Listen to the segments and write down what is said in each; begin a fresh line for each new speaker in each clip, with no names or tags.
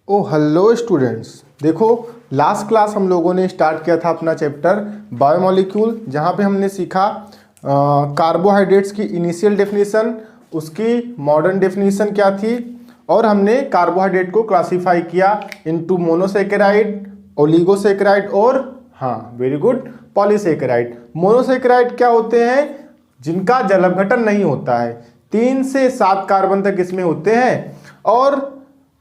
ओ hello students, देखो last class हम लोगों ने स्टार्ट किया था अपना चैप्टर बायोमोलिक्यूल, जहाँ पे हमने सीखा कार्बोहाइड्रेट्स की इनिशियल डेफिनेशन, उसकी मॉडर्न डेफिनेशन क्या थी, और हमने कार्बोहाइड्रेट को क्लासीफाई किया इनटू मोनोसेकेराइड, ओलिगोसेकेराइड और वेरी गुड, पॉलीसेकेराइड। मोनोसेकेराइड क्या होते हैं? जिनका जलघटन नहीं होता है, 3 से 7 कार्बन तक इसमें होते हैं। और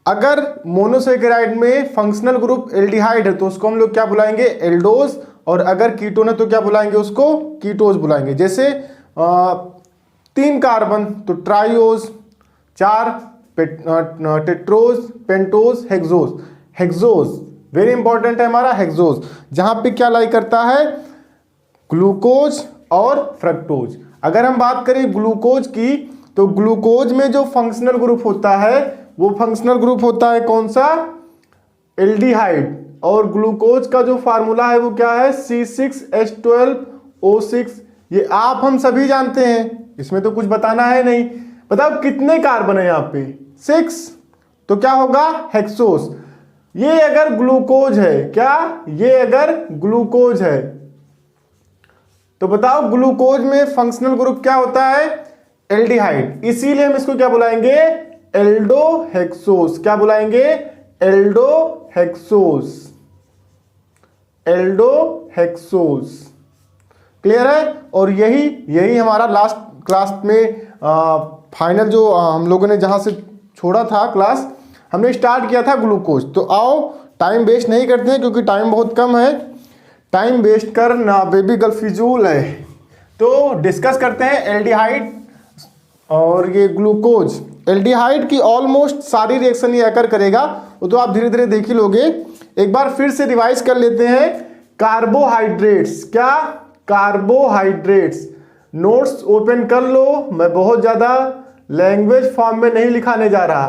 अगर मोनोसेकेराइड में फंक्शनल ग्रुप एल्डिहाइड है तो उसको हम लोग क्या बुलाएंगे? एल्डोज। और अगर कीटोन है तो क्या बुलाएंगे? उसको कीटोज बुलाएंगे। जैसे 3 कार्बन तो triose, 4 tetrose, pentose, hexose. Hexose very important है हमारा हेक्सोज, जहां पे क्या लाई करता है? ग्लूकोज और फ्रक्टोज। अगर हम बात करें ग्लूकोज की, तो ग्लूकोज में जो फंक्शनल ग्रुप होता है वो फंक्शनल ग्रुप होता है कौन सा? एल्डिहाइड। और ग्लूकोज का जो फार्मूला है वो क्या है? C6H12O6। ये आप हम सभी जानते हैं, इसमें तो कुछ बताना है नहीं। बताओ कितने कार्बन है यहाँ पे? 6। तो क्या होगा? हेक्सोस। ये अगर ग्लूकोज है, क्या ये अगर ग्लूकोज है तो बताओ ग्लूकोज में फंक्शनल ग्रुप क्या होता है? एल्डिहाइड। इसीलिए हम इसको क्या बुलाएंगे? एल्डोहेक्सोस। क्या बुलाएंगे? एल्डोहेक्सोस। एल्डोहेक्सोस। क्लियर है? और यही हमारा लास्ट क्लास में फाइनल जो हम लोगों ने जहां से छोड़ा था क्लास, हमने स्टार्ट किया था ग्लूकोज। तो आओ टाइम वेस्ट नहीं करते हैं, क्योंकि टाइम बहुत कम है। टाइम वेस्ट करना बेबी गर्ल फिजूल है। तो डिस्कस करते हैं एल्डिहाइड और ये ग्लूकोज। एल्डिहाइड की ऑलमोस्ट सारी रिएक्शन ये आकर करेगा, वो तो आप धीरे धीरे देख ही लोगे। एक बार फिर से रिवाइज कर लेते हैं। कार्बोहाइड्रेट्स, क्या? कार्बोहाइड्रेट्स। नोट्स ओपन कर लो, मैं बहुत ज्यादा लैंग्वेज फॉर्म में नहीं लिखाने जा रहा।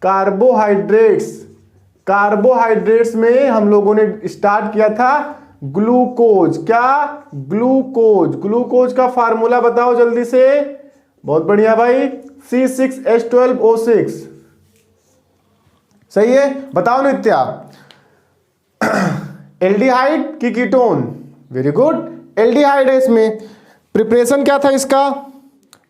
कार्बोहाइड्रेट्स, कार्बोहाइड्रेट्स में हम लोगों ने स्टार्ट किया था ग्लूकोज। क्या? ग्लूकोज। ग्लूकोज का फार्मूला बताओ जल्दी से। बहुत बढ़िया भाई, C6H12O6। सही है? बताओ नित्या। एल्डिहाइड की कीटोन। वेरी गुड, एल्डिहाइड है। इसमें प्रिपरेशन क्या था इसका?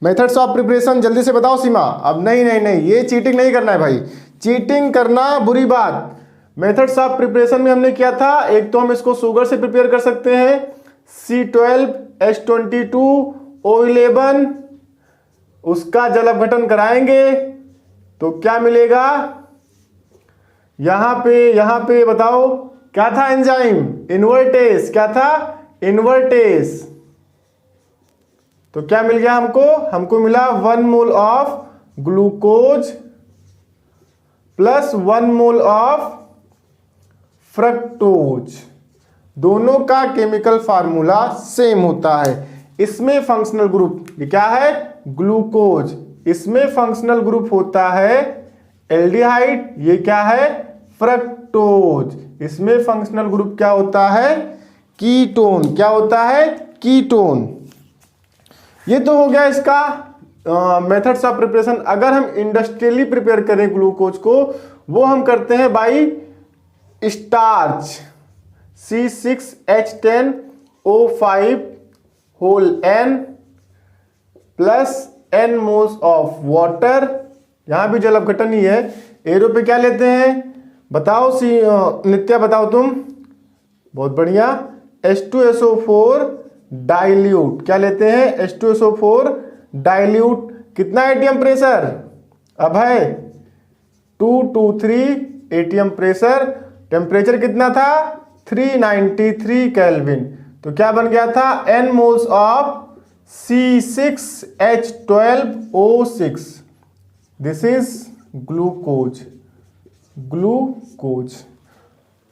मेथड्स ऑफ प्रिपरेशन जल्दी से बताओ सीमा। अब नहीं नहीं नहीं, ये चीटिंग नहीं करना है भाई, चीटिंग करना बुरी बात। मेथड्स ऑफ प्रिपरेशन में हमने किया था, एक तो हम इसको शुगर से प्रिपेयर कर सकते हैं, C12H22O11, उसका जलअपघटन कराएंगे तो क्या मिलेगा? यहां पे बताओ क्या था? Enzyme invertase. क्या था? इन्वर्टेस। तो क्या मिल गया हमको? हमको मिला 1 mole of glucose plus 1 mole of fructose. दोनों का केमिकल फार्मूला सेम होता है। इसमें फंक्शनल ग्रुप क्या है? ग्लूकोज। इसमें फंक्शनल ग्रुप होता है एल्डिहाइड। ये क्या है? फ्रक्टोज। इसमें फंक्शनल ग्रुप क्या होता है? कीटोन। क्या होता है? कीटोन। ये तो हो गया इसका मेथड्स ऑफ प्रिपरेशन। अगर हम इंडस्ट्रियली प्रिपेयर करें ग्लूकोज को, वो हम करते हैं by starch. C6H10O5 plus N moles of water. यहां भी जल अपघटन ही है। एरो पे क्या लेते हैं? बताओ नित्या, बताओ तुम। बहुत बढ़िया, H2SO4 डाइल्यूट। क्या लेते हैं? H2SO4 dilute. कितना एटीएम प्रेशर? अब है 223 एटीएम प्रेशर। टेम्परेचर कितना था? 393 केल्विन। तो क्या बन गया था? N moles of C6H12O6। This is glucose. Glucose.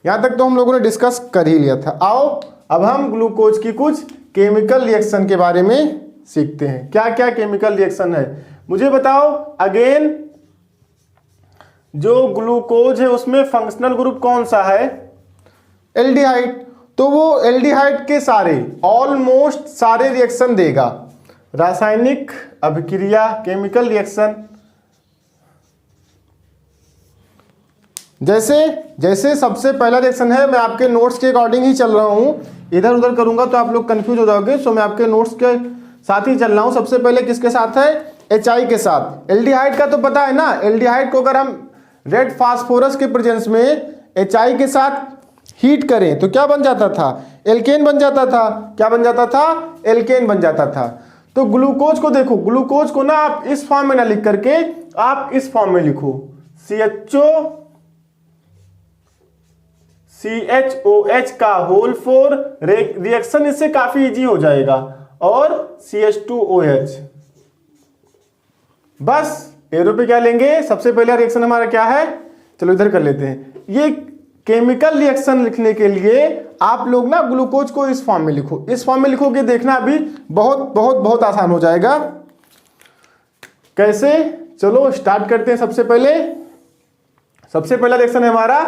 यहां तक तो हम लोगों ने डिस्कस कर ही लिया था। आओ अब हम ग्लूकोज की कुछ केमिकल रिएक्शन के बारे में सीखते हैं। क्या क्या केमिकल रिएक्शन है मुझे बताओ। अगेन, जो ग्लूकोज है उसमें फंक्शनल ग्रुप कौन सा है? एल्डिहाइड। तो वो एल्डिहाइड के सारे, ऑलमोस्ट सारे रिएक्शन देगा। रासायनिक अभिक्रिया, केमिकल रिएक्शन। जैसे जैसे सबसे पहला रिएक्शन है, मैं आपके नोट्स के अकॉर्डिंग ही चल रहा हूँ, इधर उधर करूंगा तो आप लोग कंफ्यूज हो जाओगे, सो मैं आपके नोट्स के साथ ही चल रहा हूँ। सबसे पहले किसके साथ है, HI के साथ। एल्डिहाइड का तो पता है ना, एल्डिहाइड को अगर हम रेड फास्फोरस के प्रेजेंस में HI के साथ हीट करें तो क्या बन जाता था, एल्केन बन जाता था। क्या बन जाता था, एल्केन बन जाता था। तो ग्लूकोज को देखो, ग्लूकोज को ना आप इस फॉर्म में ना लिख करके आप इस फॉर्म में लिखो, CHOCHOH का होल 4, रिएक्शन इससे काफी इजी हो जाएगा, और CH2OH। बस एरो पे क्या लेंगे, सबसे पहला रिएक्शन हमारा क्या है, चलो इधर कर लेते हैं। ये केमिकल रिएक्शन लिखने के लिए आप लोग ना ग्लूकोज को इस फॉर्म में लिखो, इस फॉर्म में लिखोगे, देखना अभी बहुत बहुत बहुत आसान हो जाएगा। कैसे, चलो स्टार्ट करते हैं। सबसे पहला रिएक्शन है हमारा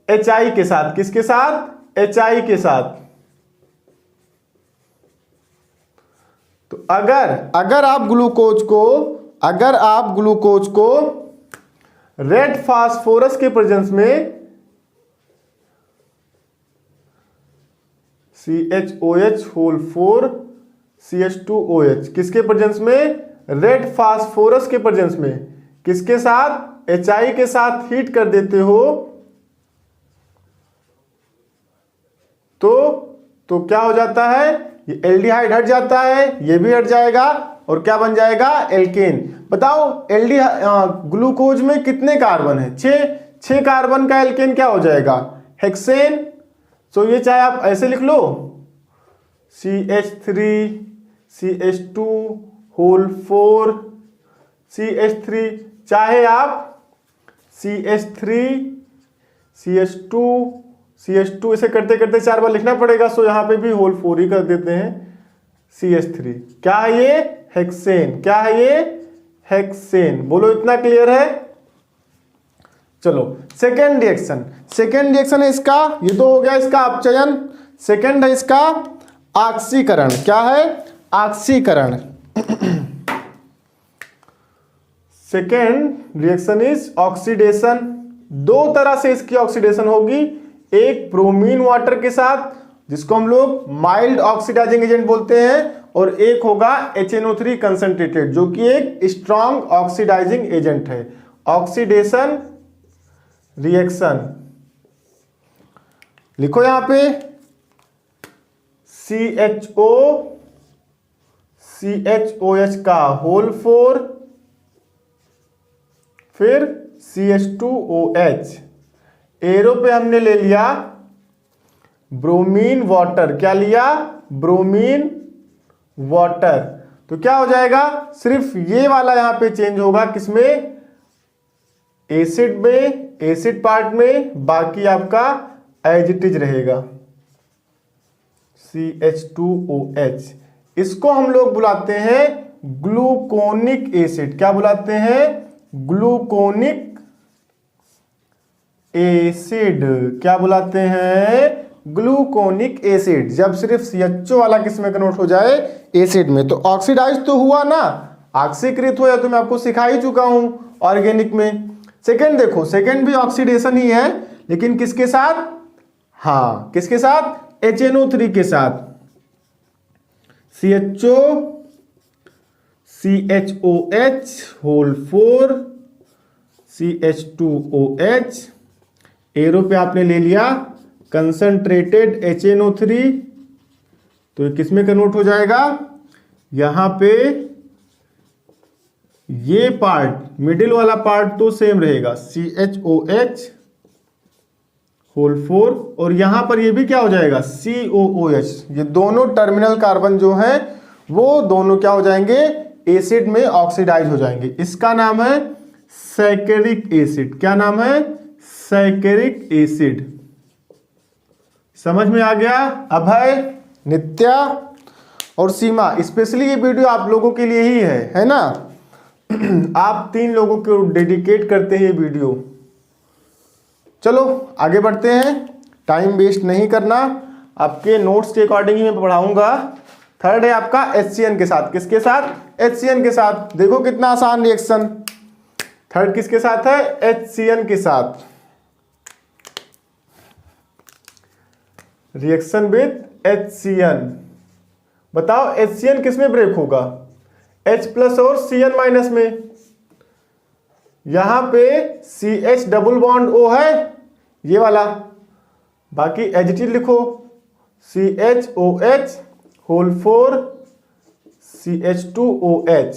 HI के साथ। किसके साथ, HI के साथ। तो अगर आप ग्लूकोज को रेड फास्फोरस के प्रेजेंस में CHOH होल 4 CH2OH, किसके प्रेजेंस में, रेड फास्फोरस के प्रेजेंस में, किसके साथ, HI के साथ हीट कर देते हो तो क्या हो जाता है, ये एल्डिहाइड हट जाता है, ये भी हट जाएगा, और क्या बन जाएगा, एल्केन। बताओ ग्लूकोज में कितने कार्बन है, 6 कार्बन का एल्केन क्या हो जाएगा, हेक्सेन। तो ये चाहे आप ऐसे लिख लो, CH3 CH2 होल 4 CH3, चाहे आप CH3 CH2 ऐसे करते करते 4 बार लिखना पड़ेगा, सो यहां पे भी होल 4 ही कर देते हैं, CH3। क्या है ये, हेक्सेन। क्या है ये, हेक्सेन। बोलो इतना क्लियर है। चलो सेकेंड रिएक्शन है इसका, ये तो हो गया इसका अपचयन। सेकेंड है इसका ऑक्सीकरण। क्या है, ऑक्सीकरण। Second reaction is oxidation. दो तरह से इसकी ऑक्सीडेशन होगी, एक ब्रोमीन वाटर के साथ जिसको हम लोग माइल्ड ऑक्सीडाइजिंग एजेंट बोलते हैं, और एक होगा HNO3 कंसंट्रेटेड जो कि एक स्ट्रॉन्ग ऑक्सीडाइजिंग एजेंट है। ऑक्सीडेशन रिएक्शन लिखो यहां पे, CHOCHOH का होल 4, फिर CH2OH, एरो पे हमने ले लिया ब्रोमीन वाटर। क्या लिया, ब्रोमीन वाटर। तो क्या हो जाएगा, सिर्फ ये वाला यहां पे चेंज होगा, किसमें, एसिड में, एसिड पार्ट में, बाकी आपका एज इट इज रहेगा CH2OH। इसको हम लोग बुलाते हैं ग्लूकोनिक एसिड। क्या बुलाते हैं, ग्लूकोनिक एसिड। क्या बुलाते हैं, ग्लूकोनिक एसिड। जब सिर्फ CHO वाला किस में कन्वर्ट हो जाए, एसिड में। तो ऑक्सीडाइज तो हुआ ना, ऑक्सीकृत हुआ, तो मैं आपको सिखा ही चुका हूं ऑर्गेनिक में। सेकेंड देखो, सेकेंड भी ऑक्सीडेशन ही है, लेकिन किसके साथ, हाँ किसके साथ, HNO3 के साथ। CHO CHOH whole 4 CH2OH, arrow पे आपने ले लिया कंसंट्रेटेड HNO3, तो किस में कन्वर्ट हो जाएगा, यहां पे ये पार्ट, मिडिल वाला पार्ट तो सेम रहेगा, CHOH होल 4, और यहां पर ये भी क्या हो जाएगा, COOH। ये दोनों टर्मिनल कार्बन जो हैं वो दोनों क्या हो जाएंगे, एसिड में ऑक्सीडाइज हो जाएंगे। इसका नाम है सैकेरिक एसिड। क्या नाम है, सैकेरिक एसिड। समझ में आ गया। अभय, नित्या और सीमा, स्पेशली ये वीडियो आप लोगों के लिए ही है ना। आप 3 लोगों को डेडिकेट करते हैं ये वीडियो। चलो आगे बढ़ते हैं, टाइम वेस्ट नहीं करना, आपके नोट्स के अकॉर्डिंग ही मैं पढ़ाऊंगा। थर्ड है आपका HCN के साथ। किसके साथ, HCN के साथ। देखो कितना आसान रिएक्शन। थर्ड किसके साथ है, HCN के साथ। Reaction with HCN। बताओ HCN किस में ब्रेक होगा? H प्लस और Cn माइनस में। यहां पे CH डबल बॉन्ड O है ये वाला, बाकी H लिखो CHOH होल 4 CH2OH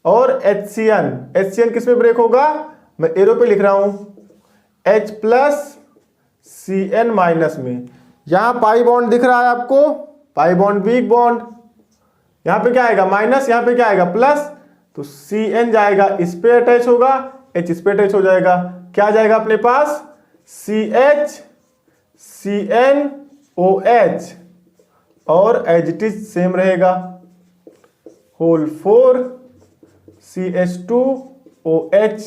और HCN किस में ब्रेक होगा? मैं एरो पे लिख रहा हूं H प्लस Cn माइनस में। यहां पाई बॉन्ड दिख रहा है आपको, पाई बॉन्ड वीक बॉन्ड। यहां पे क्या आएगा? माइनस, यहां पे क्या आएगा? प्लस। तो Cn जाएगा इस पे अटैच होगा, H इस पे अटैच हो जाएगा। क्या जाएगा अपने पास? CH CnOH और एज इट इज सेम रहेगा होल 4 CH2OH।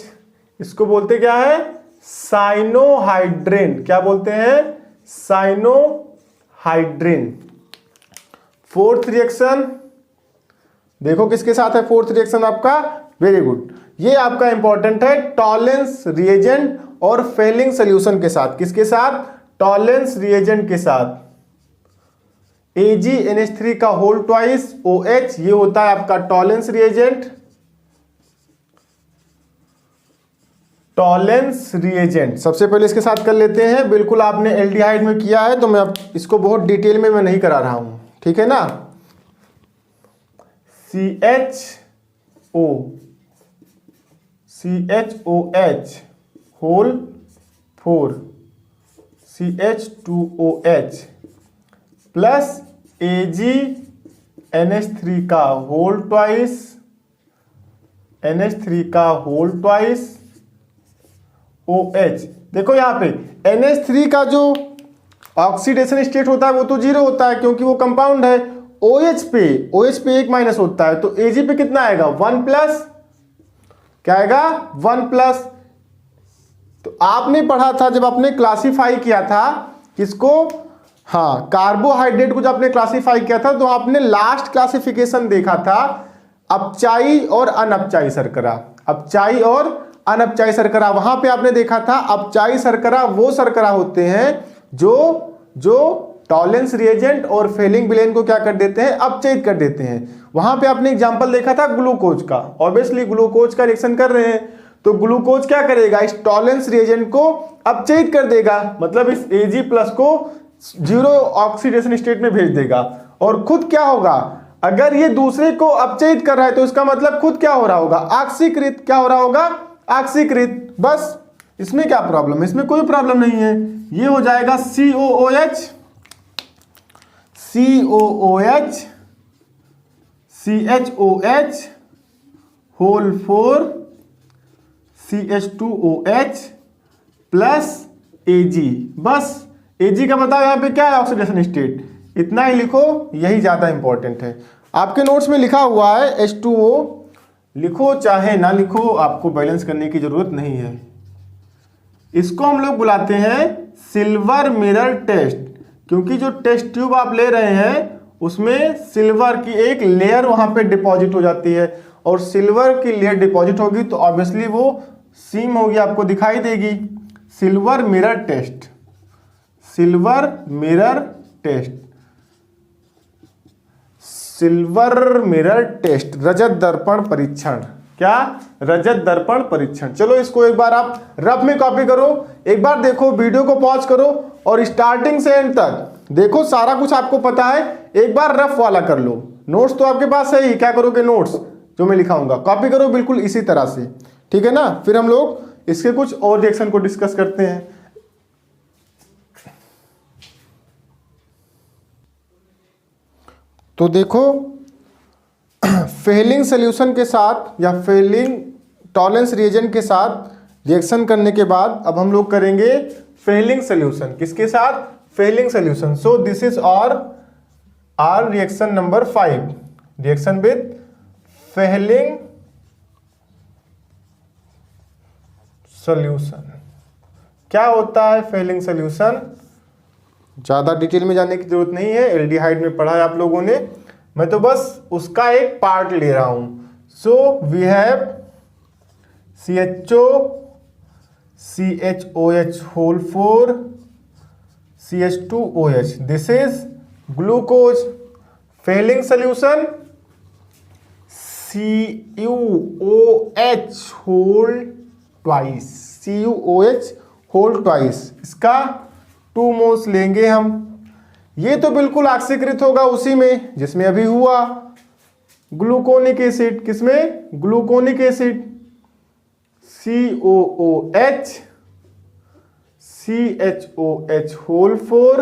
इसको बोलते क्या है? साइनोहाइड्रिन। क्या बोलते हैं? साइनोहाइड्रिन। फोर्थ रिएक्शन देखो किसके साथ है? फोर्थ रिएक्शन आपका, वेरी गुड, ये आपका इंपॉर्टेंट है, टॉलेंस रिएजेंट और फेलिंग सोल्यूशन के साथ। किसके साथ? टॉलेंस रिएजेंट के साथ। AgNH3 का होल ट्वाइस OH, ये होता है आपका टॉलेंस रिएजेंट। टॉलेंस रिएजेंट सबसे पहले इसके साथ कर लेते हैं। बिल्कुल आपने एल्डिहाइड में किया है तो मैं अब इसको बहुत डिटेल में मैं नहीं करा रहा हूं, ठीक है ना। CHOH whole 4 CH2OH plus AgNH3 का होल ट्वाइस NH3 का होल ट्वाइस OH। देखो यहां पे NH3 का जो ऑक्सीडेशन स्टेट होता है वो तो 0 होता है क्योंकि वो कंपाउंड है। OH पे 1 माइनस होता है तो Ag पे कितना आएगा? 1 प्लस। क्या आएगा? 1 प्लस। तो आपने पढ़ा था जब आपने क्लासिफाई किया था किसको? हाँ, कार्बोहाइड्रेट को जब आपने क्लासिफाई किया था तो आपने लास्ट क्लासिफिकेशन देखा था अपचाई और अनअपचाई शर्करा। अपचाई और अनअपचाई शर्करा, वहां पे आपने देखा था अपचाई शर्करा वो शर्करा होते हैं जो टॉलेंस रिएजेंट और फेलिंग विलेन को क्या कर देते हैं? अपचयित कर देते हैं। वहां पे आपने एग्जांपल देखा था ग्लूकोज का। ऑब्वियसली ग्लूकोज का रिएक्शन कर रहे हैं तो ग्लूकोज क्या करेगा? इस टॉलेंस रिएजेंट को अपचयित कर देगा, मतलब इस Ag प्लस को 0 ऑक्सीडेशन स्टेट में भेज देगा। और खुद क्या होगा? अगर ये दूसरे को अपचयित कर रहा है तो इसका मतलब खुद क्या हो रहा होगा? ऑक्सीकृत। क्या हो रहा होगा? ऑक्सीकृत। बस इसमें क्या प्रॉब्लम है? इसमें कोई प्रॉब्लम नहीं है। ये हो जाएगा COOH CHOH whole 4 CH2OH plus Ag। बस Ag का बताओ यहाँ पे क्या है? Oxidation state. इतना ही लिखो, यही ज्यादा इंपॉर्टेंट है। आपके नोट्स में लिखा हुआ है H2O, लिखो चाहे ना लिखो, आपको बैलेंस करने की जरूरत नहीं है। इसको हम लोग बुलाते हैं सिल्वर मिरर टेस्ट, क्योंकि जो टेस्ट ट्यूब आप ले रहे हैं उसमें सिल्वर की एक लेयर वहां पे डिपॉजिट हो जाती है, और सिल्वर की लेयर डिपॉजिट होगी तो ऑब्वियसली वो सीम होगी, आपको दिखाई देगी। Silver mirror test, silver mirror test, silver mirror test, रजत दर्पण परीक्षण। क्या? रजत दर्पण परीक्षण। चलो इसको एक बार आप रफ में कॉपी करो, एक बार देखो, वीडियो को पॉज करो और स्टार्टिंग से एंड तक देखो, सारा कुछ आपको पता है। एक बार रफ वाला कर लो। नोट्स तो आपके पास है ही, क्या करोगे? नोट्स जो मैं लिखाऊंगा कॉपी करो बिल्कुल इसी तरह से, ठीक है ना। फिर हम लोग इसके कुछ और रिएक्शन को डिस्कस करते हैं। तो देखो फेलिंग सोल्यूशन के साथ या फेलिंग टॉलेंस रिएजेंट के साथ रिएक्शन करने के बाद अब हम लोग करेंगे फेलिंग सोल्यूशन। किसके साथ? Fehling solution. So this is our reaction number 5, reaction with Fehling solution. क्या होता है फेलिंग सोल्यूशन? ज्यादा डिटेल में जाने की जरूरत नहीं है, एल्डिहाइड में पढ़ा है आप लोगों ने, मैं तो बस उसका एक पार्ट ले रहा हूं। So we have CHO CHOH whole 4 CH2OH, this is glucose. Fehling solution CuOH whole twice, CuOH whole twice, इसका 2 मोल्स लेंगे हम। ये तो बिल्कुल ऑक्सीकृत होगा उसी में जिसमें अभी हुआ ग्लूकोनिक एसिड। किसमें? Gluconic acid. COOH CHOH whole 4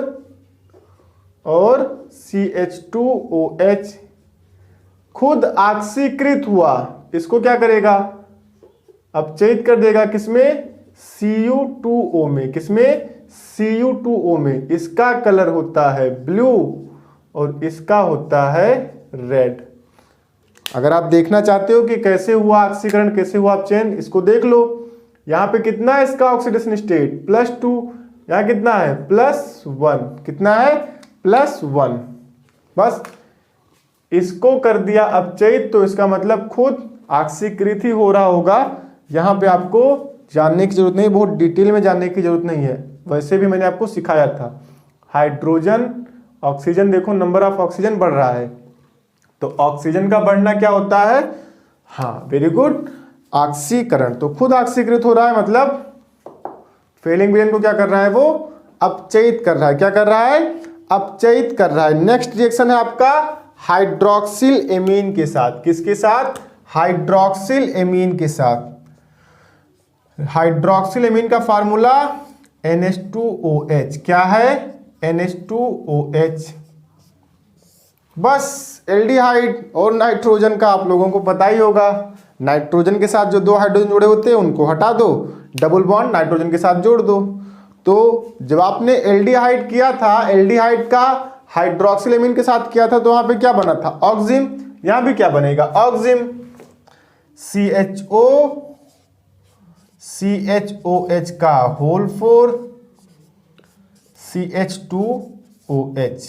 और CH2OH खुद ऑक्सीकृत हुआ, इसको क्या करेगा? अपचयित कर देगा। किसमें? Cu2O में। किसमें? Cu2O में। इसका कलर होता है ब्लू और इसका होता है रेड। अगर आप देखना चाहते हो कि कैसे हुआ ऑक्सीकरण, कैसे हुआ अपचयन, इसको देख लो। यहां पे कितना है इसका ऑक्सीडेशन स्टेट? +2। यहां कितना है? +1। कितना है? +1। बस इसको कर दिया अपचयित, तो इसका मतलब खुद ऑक्सीकृत ही हो रहा होगा। यहां पे आपको जानने की जरूरत नहीं, बहुत डिटेल में जानने की जरूरत नहीं है, वैसे भी मैंने आपको सिखाया था। हाइड्रोजन ऑक्सीजन, देखो नंबर ऑफ ऑक्सीजन बढ़ रहा है, तो ऑक्सीजन का बढ़ना क्या होता है? हाँ, वेरी गुड, ऑक्सीकरण। तो खुद ऑक्सीकृत हो रहा है, मतलब फेलिंग विलेन को क्या कर रहा है? वो अपचयित कर रहा है। क्या कर रहा है? अपचयित कर रहा है। नेक्स्ट रिएक्शन है आपका हाइड्रोक्सिल एमीन के साथ। किसके साथ? हाइड्रोक्सिल एमीन के साथ। हाइड्रोक्सिल एमीन का फार्मूला NH2OH। क्या है? NH2OH। बस एल्डिहाइड और नाइट्रोजन का आप लोगों को पता ही होगा। नाइट्रोजन के साथ जो 2 हाइड्रोजन जुड़े होते हैं उनको हटा दो, डबल बॉन्ड नाइट्रोजन के साथ जोड़ दो। तो जब आपने एल्डिहाइड किया था, एल्डिहाइड का हाइड्रोक्सिल एमीन के साथ किया था, तो वहां पे क्या बना था? ऑक्सिम। यहां भी क्या बनेगा? ऑक्सिम। CHOH का होल 4 CH2OH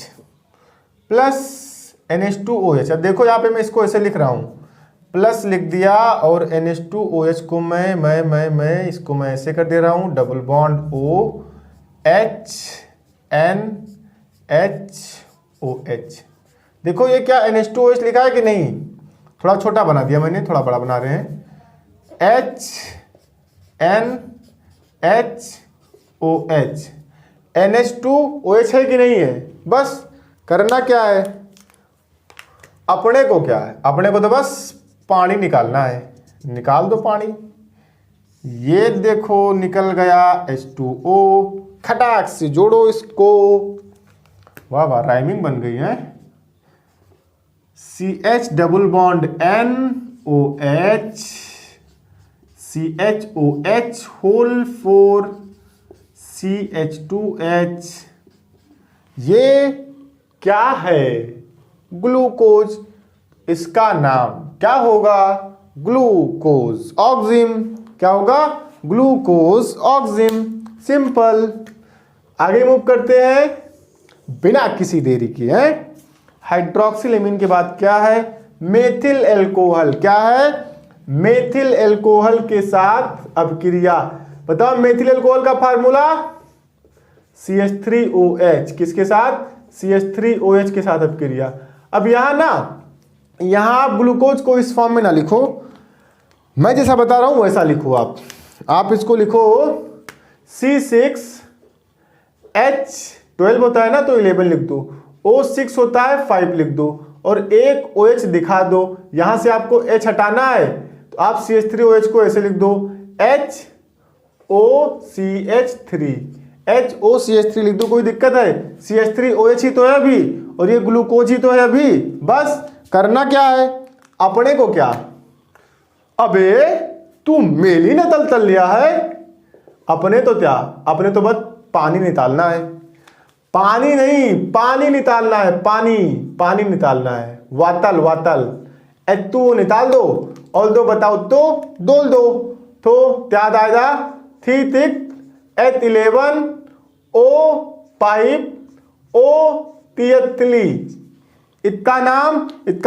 प्लस NH2OH। अब देखो यहाँ पे मैं इसको ऐसे लिख रहा हूं, प्लस लिख दिया और NH2OH को मैं इसको मैं ऐसे कर दे रहा हूं, डबल बॉन्ड OH NHOH। देखो ये क्या NH2OH लिखा है कि नहीं? थोड़ा छोटा बना दिया मैंने, थोड़ा बड़ा बना रहे हैं। HNHOH। NH2OH है कि नहीं है? बस करना क्या है अपने को? क्या है अपने को? तो बस पानी निकालना है। निकाल दो पानी। ये देखो निकल गया H2O। खटाक से जोड़ो इसको। वाह वाह, राइमिंग बन गई है। CH double bond NOH CHOH whole 4 CH2H। ये क्या है? ग्लूकोज। इसका नाम क्या होगा? ग्लूकोज ऑक्सिम। क्या होगा? ग्लूकोज ऑक्सिम। सिंपल। आगे मूव करते हैं बिना किसी देरी के। है हाइड्रोक्सिल एमीन के बाद क्या है? Methyl alcohol. क्या है? मेथिल एल्कोहल के साथ अपक्रिया। बताओ मेथिल एल्कोहल का फार्मूला CH3OH। किसके साथ? CH3OH के साथ अपक्रिया। अब यहां ना, यहां आप ग्लूकोज को इस फॉर्म में ना लिखो, मैं जैसा बता रहा हूं वैसा लिखो। आप इसको लिखो C6H12 होता है ना, तो 11 लिख दो। O6 होता है 5 लिख दो, और एक OH दिखा दो। यहां से आपको H हटाना है, तो आप CH3OH को ऐसे लिख दो HOCH3 लिख दो। कोई दिक्कत है? CH3OH ही तो है अभी, और ये ग्लूकोज ही तो है अभी। बस करना क्या है अपने को? क्या अबे तू मेल ही न तल लिया है। अपने तो क्या, अपने तो बस पानी निकालना है। पानी नहीं, पानी निकालना है। पानी निकालना है। वातल H2O निकाल दो, और दो बताओ तो दोल दो, तो क्या आएगा? 3 थिक H11 O5 O3। इसका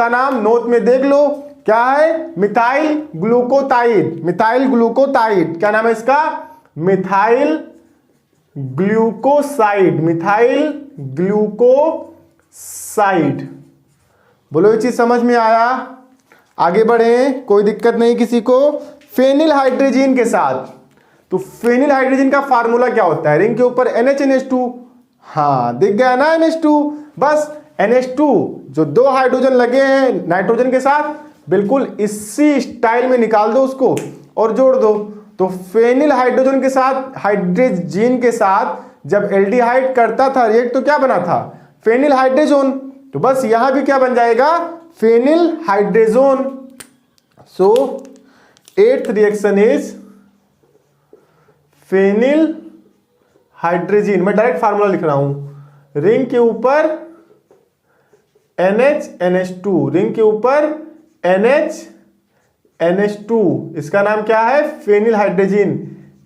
नाम नोट में देख लो। क्या है? मिथाइल ग्लूकोटाइड। मिथाइल ग्लूकोटाइड। क्या नाम है इसका? Methyl glucoside, methyl glucoside. बोलो ये चीज समझ में आया? आगे बढ़े, कोई दिक्कत नहीं किसी को। फेनिल हाइड्रोजन के साथ, तो फेनिल हाइड्रोजन का फार्मूला क्या होता है? रिंग के ऊपर NH2, हाँ दिख गया ना NH2। बस NH2 जो दो हाइड्रोजन लगे हैं नाइट्रोजन के साथ, बिल्कुल इसी स्टाइल में निकाल दो उसको और जोड़ दो। तो फेनिल हाइड्रोजन के साथ, हाइड्रोजन के साथ जब एल्डिहाइड करता था रिएक्ट तो क्या बना था? Phenyl hydrogen. तो बस यहां भी क्या बन जाएगा? Phenyl hydrogen. So 8th reaction is phenyl hydrogen. मैं डायरेक्ट फार्मूला लिख रहा हूं। रिंग के ऊपर NH2, रिंग के ऊपर NH2, इसका नाम क्या है? फेनिल हाइड्रोजन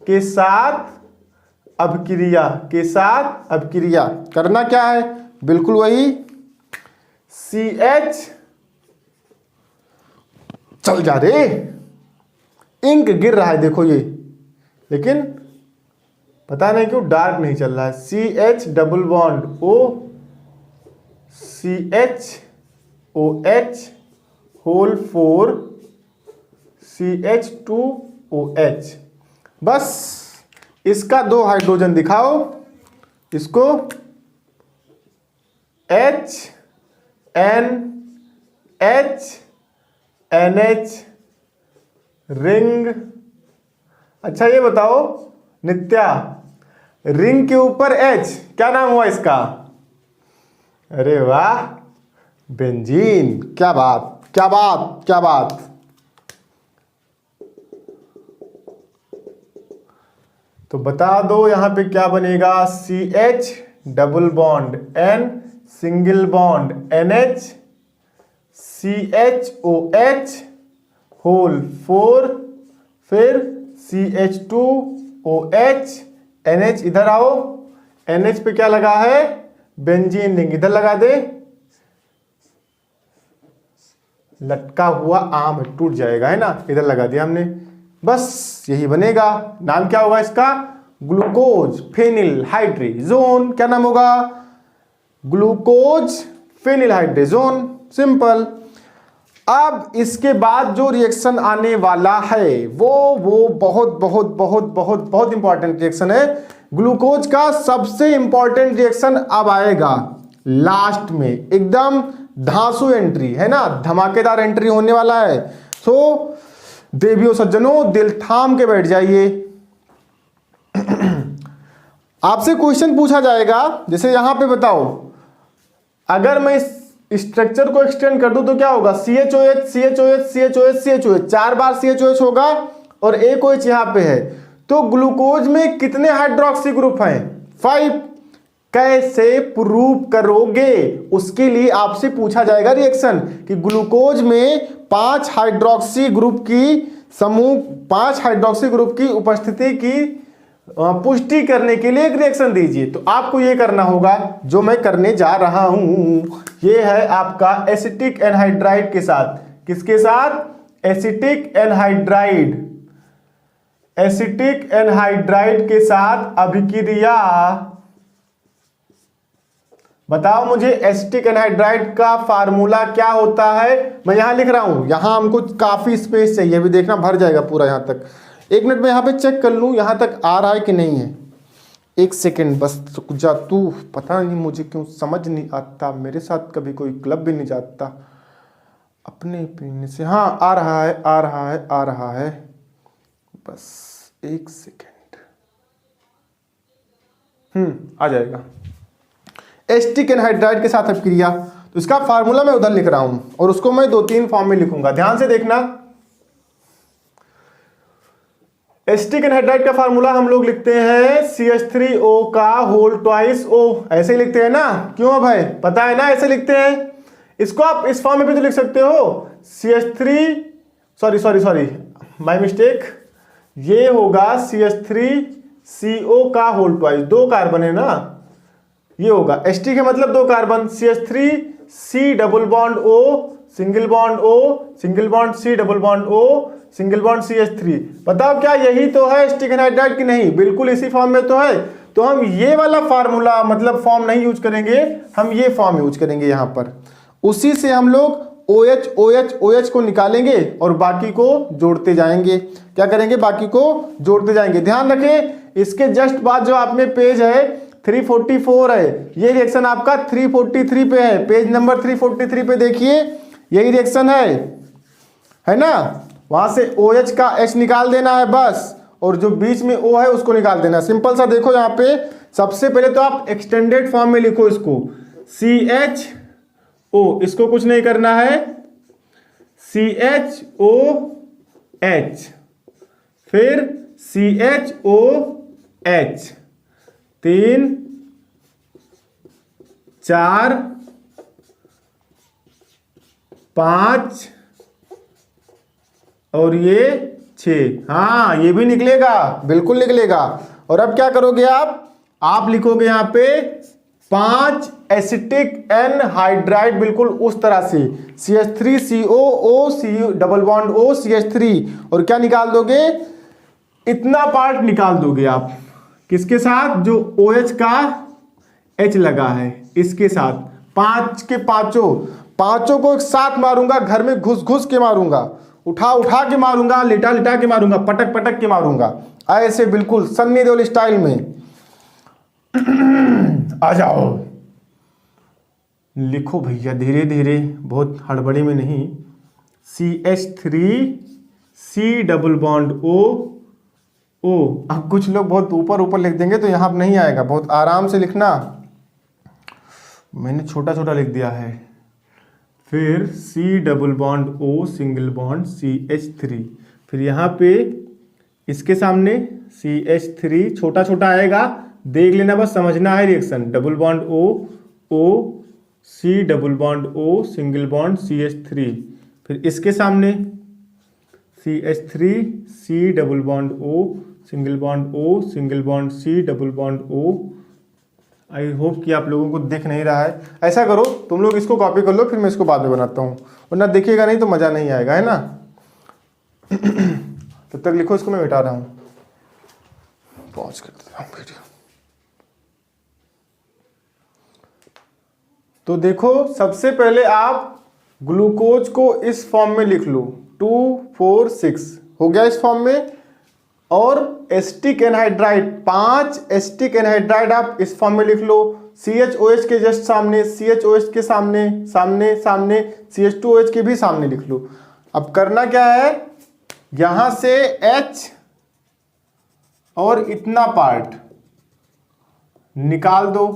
के साथ अभिक्रिया, के साथ अभिक्रिया करना क्या है? बिल्कुल वही CH। चल जा रे, इंक गिर रहा है देखो ये, लेकिन पता नहीं क्यों डार्क नहीं चल रहा है। CH double bond O, CHOH whole 4 CH2OH। बस इसका दो हाइड्रोजन दिखाओ, इसको HNH रिंग। अच्छा ये बताओ नित्या, रिंग के ऊपर H क्या नाम हुआ इसका? अरे वाह, बेंजीन। क्या बात, क्या बात, क्या बात। तो बता दो यहां पे क्या बनेगा? CH double bond N, single bond NH, CHOH whole 4, फिर CH2OH, NH। इधर आओ, NH पे क्या लगा है? Benzene ring. इधर लगा दे, लटका हुआ आम टूट जाएगा, है ना? इधर लगा दिया हमने, बस यही बनेगा। नाम क्या होगा इसका? Glucose phenyl hydrogen. क्या नाम होगा? Glucose phenyl hydrogen. सिंपल। अब इसके बाद जो रिएक्शन आने वाला है वो बहुत बहुत बहुत बहुत बहुत इंपॉर्टेंट रिएक्शन है। ग्लूकोज का सबसे इंपॉर्टेंट रिएक्शन अब आएगा लास्ट में, एकदम धांसू एंट्री, है ना? धमाकेदार एंट्री होने वाला है। सो देवियों सज्जनों, दिल थाम के बैठ जाइए। आपसे क्वेश्चन पूछा जाएगा, जैसे यहां पे बताओ, अगर मैं इस स्ट्रक्चर को एक्सटेंड कर दूं तो क्या होगा? CHOH CHOH CHOH CHOH, 4 बार CHOH होगा और एक OH यहां पे है। तो ग्लूकोज में कितने हाइड्रोक्सी ग्रुप हैं? 5। कैसे प्रूव करोगे? उसके लिए आपसे पूछा जाएगा रिएक्शन कि ग्लूकोज में 5 हाइड्रोक्सी ग्रुप की समूह, 5 हाइड्रोक्सी ग्रुप की उपस्थिति की पुष्टि करने के लिए एक रिएक्शन दीजिए। तो आपको यह करना होगा जो मैं करने जा रहा हूं। यह है आपका एसिटिक एनहाइड्राइड के साथ। किसके साथ? Acetic anhydride. एसिटिक एनहाइड्राइड के साथ अभिक्रिया। बताओ मुझे एसिटिक एनहाइड्राइड का फार्मूला क्या होता है? मैं यहां लिख रहा हूं, यहां हमको काफी स्पेस चाहिए, अभी देखना भर जाएगा पूरा यहां तक। 1 मिनट में यहां पे चेक कर लूं यहां तक आ रहा है कि नहीं है। 1 सेकेंड बस रुक जा तू। पता नहीं मुझे क्यों समझ नहीं आता, मेरे साथ कभी कोई क्लब भी नहीं जाता अपने पीने से। हाँ आ रहा है, आ रहा है, आ रहा है, बस 1 सेकेंड। आ जाएगा। एसिटिक एनहाइड्राइड के साथ अभिक्रिया, तो इसका फार्मूला मैं उधर लिख रहा हूं और उसको मैं 2-3 फॉर्म में लिखूंगा, ध्यान से देखना। एसिटिक एनहाइड्राइड का फार्मूला हम लोग लिखते हैं CH3O का होल ट्वाइस O, ऐसे ही लिखते हैं ना? क्यों भाई, पता है ना ऐसे लिखते हैं। इसको आप इस फॉर्म में भी तो लिख सकते हो, CH3, सॉरी माय मिस्टेक, ये होगा CH3CO का होल ट्वाइस, 2 कार्बन है ना, ये होगा। एसिटिक है मतलब 2 carbon, CH3C double bond O, single bond O, single bond C double bond O, single bond CH3। बताओ क्या यही तो है एसिटिक एनहाइड्राइड की नहीं? बिल्कुल इसी फॉर्म में तो है। तो हम ये वाला फार्मूला मतलब फॉर्म नहीं यूज करेंगे, हम ये फॉर्म यूज करेंगे यहाँ पर। उसी से हम लोग OH OH OH को निकालेंगे और बाकी को जोड़ते जाएंगे। क्या करेंगे? बाकी को जोड़ते जाएंगे। ध्यान रखें इसके जस्ट बाद जो आप में पेज है 344 है, ये रिएक्शन आपका 343 पे है। पेज नंबर 343 पे देखिए, यही रिएक्शन है ना। वहां से OH का H निकाल देना है बस, और जो बीच में O है उसको निकाल देना है। सिंपल सा देखो यहाँ पे, सबसे पहले तो आप एक्सटेंडेड फॉर्म में लिखो इसको, CHO, इसको कुछ नहीं करना है, CHOH, फिर CHOH, 3 4 5 और ये 6। हाँ ये भी निकलेगा, बिल्कुल निकलेगा। और अब क्या करोगे आप लिखोगे यहाँ पे 5 एसिटिक एनहाइड्राइड, बिल्कुल उस तरह से CH3COO double bond O CH3, और क्या निकाल दोगे? इतना पार्ट निकाल दोगे आप। किसके साथ? जो OH का H लगा है इसके साथ। 5 के पांचों को एक साथ मारूंगा, घर में घुस के मारूंगा, उठा के मारूंगा, लिटा के मारूंगा, पटक के मारूंगा, ऐसे बिल्कुल सन्नी देओल स्टाइल में। आ जाओ, लिखो भैया धीरे धीरे, बहुत हड़बड़ी में नहीं। CH3C double bond O। अब कुछ लोग बहुत ऊपर लिख देंगे तो यहाँ पर नहीं आएगा, बहुत आराम से लिखना। मैंने छोटा लिख दिया है। फिर C double bond O single bond CH3, फिर यहाँ पे इसके सामने CH3 छोटा आएगा, देख लेना बस, समझना है reaction. Double bond O C double bond O single bond CH3, फिर इसके सामने CH3 C double bond O single bond O single bond C double bond O। I hope कि आप लोगों को दिख नहीं रहा है। ऐसा करो तुम लोग इसको कॉपी कर लो, फिर मैं इसको बाद में बनाता हूँ, वरना देखिएगा नहीं तो मज़ा नहीं आएगा, है ना। तब तक लिखो, इसको मैं मिटा रहा हूँ, पॉज कर देता हूँ वीडियो। तो देखो सबसे पहले आप ग्लूकोज को इस फॉर्म में लिख लो, 2 4 6 हो गया इस फॉर्म में। और एसिटिक एनहाइड्राइड, 5 एसिटिक एनहाइड्राइड आप इस फॉर्म में लिख लो, CHOH के जस्ट सामने, CHOH के सामने CH2OH के भी सामने लिख लो। अब करना क्या है, यहां से H और इतना पार्ट निकाल दो,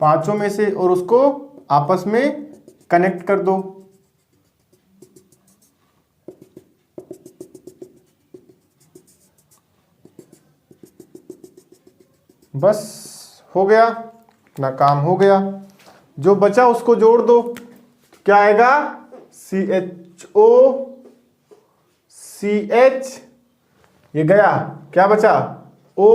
पांचों में से, और उसको आपस में कनेक्ट कर दो। बस हो गया, अपना काम हो गया। जो बचा उसको जोड़ दो, क्या आएगा? CHO CH, ये गया, क्या बचा? O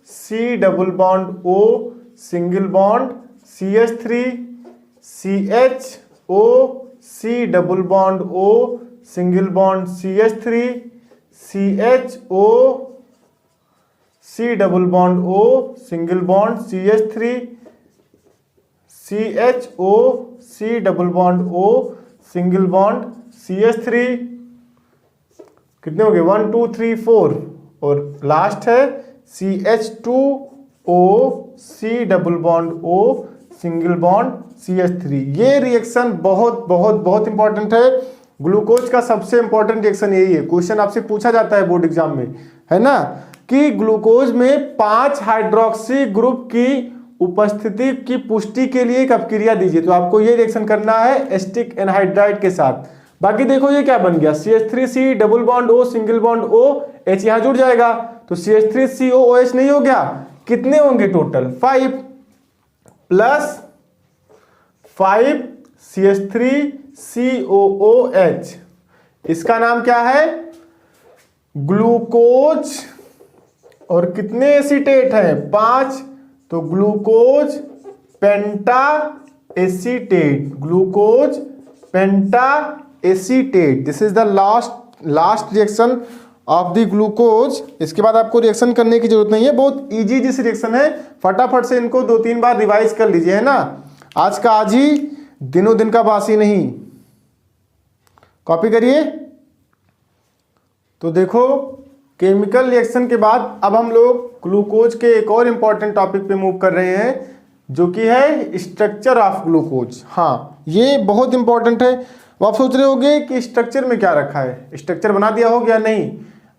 C double bond O single bond CH3 CH O C double bond O single bond CH3 CHO C double bond O single bond CH3 CHO C double bond O single bond CH3। कितने हो गए? 1 2 3 4, और last है CH2O C double bond O single bond CH3। ये reaction बहुत important है। Glucose का सबसे इंपॉर्टेंट रिएक्शन यही है। क्वेश्चन आपसे पूछा जाता है बोर्ड एग्जाम में, है ना, कि ग्लूकोज में 5 हाइड्रोक्सी ग्रुप की उपस्थिति की पुष्टि के लिए एक अपक्रिया दीजिए। तो आपको ये रिएक्शन करना है एसिटिक एनहाइड्राइड के साथ। बाकी देखो ये क्या बन गया, CH3C double bond O single bond O, H यहाँ जुड़ जाएगा, तो CH3COOH नहीं हो गया? कितने होंगे टोटल? 5 प्लस 5 CH3COOH, इसका नाम क्या है? ग्लूकोज। और कितने एसीटेट हैं? 5, तो glucose penta acetate, glucose penta acetate. This is the last reaction of the glucose. इसके बाद आपको रिएक्शन करने की जरूरत नहीं है, बहुत इजी जिस रिएक्शन है, फटाफट से इनको 2-3 बार रिवाइज कर लीजिए, है ना। आज का आज ही, दिनों दिन का बासी नहीं। कॉपी करिए। तो देखो केमिकल रिएक्शन के बाद अब हम लोग ग्लूकोज के एक और इंपॉर्टेंट टॉपिक पे मूव कर रहे हैं, जो कि है स्ट्रक्चर ऑफ ग्लूकोज। हाँ, ये बहुत इंपॉर्टेंट है। वो आप सोच रहे होंगे कि स्ट्रक्चर में क्या रखा है, स्ट्रक्चर बना दिया हो गया, नहीं,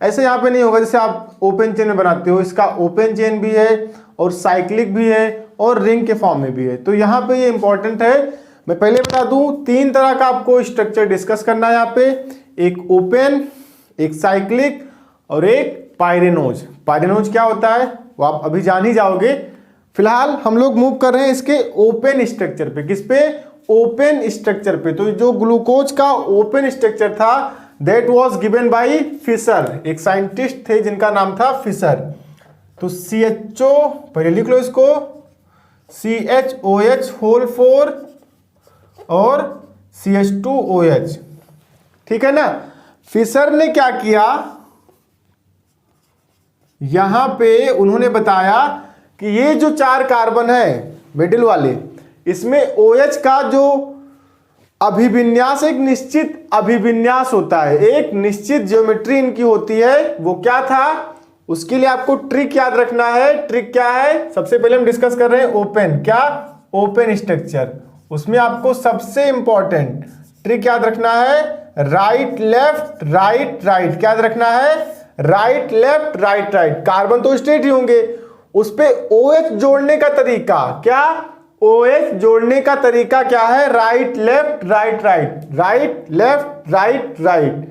ऐसे यहाँ पे नहीं होगा। जैसे आप ओपन चेन में बनाते हो, इसका ओपन चेन भी है और साइक्लिक भी है और रिंग के फॉर्म में भी है। तो यहाँ पे ये इंपॉर्टेंट है। मैं पहले बता दूं, 3 तरह का आपको स्ट्रक्चर डिस्कस करना है यहाँ पे, एक ओपन, एक साइक्लिक और एक पायरेनोज। पायरेनोज क्या होता है वो आप अभी जान ही जाओगे। फिलहाल हम लोग मूव कर रहे हैं इसके ओपन स्ट्रक्चर पे। किस पे? ओपन स्ट्रक्चर पे। तो जो ग्लूकोज का ओपन स्ट्रक्चर था that was given by Fischer, एक साइंटिस्ट थे जिनका नाम था फिशर। तो CHO, पहले लिख लो इसको, CHOH होल 4 और CH2OH, ठीक है ना। फिशर ने क्या किया, यहां पे उन्होंने बताया कि ये जो 4 कार्बन है मिडिल वाले, इसमें OH का जो अभिविन्यास, एक निश्चित अभिविन्यास होता है, एक निश्चित ज्योमेट्री इनकी होती है। वो क्या था, उसके लिए आपको ट्रिक याद रखना है। ट्रिक क्या है? सबसे पहले हम डिस्कस कर रहे हैं ओपन, क्या? Open structure. उसमें आपको सबसे इंपॉर्टेंट ट्रिक याद रखना है, राइट लेफ्ट राइट राइट। क्या याद रखना है? Right left right right. Carbon तो स्ट्रेट ही होंगे, उस पे OH जोड़ने का तरीका क्या? OH जोड़ने का तरीका क्या है? Right left right right, right left right right.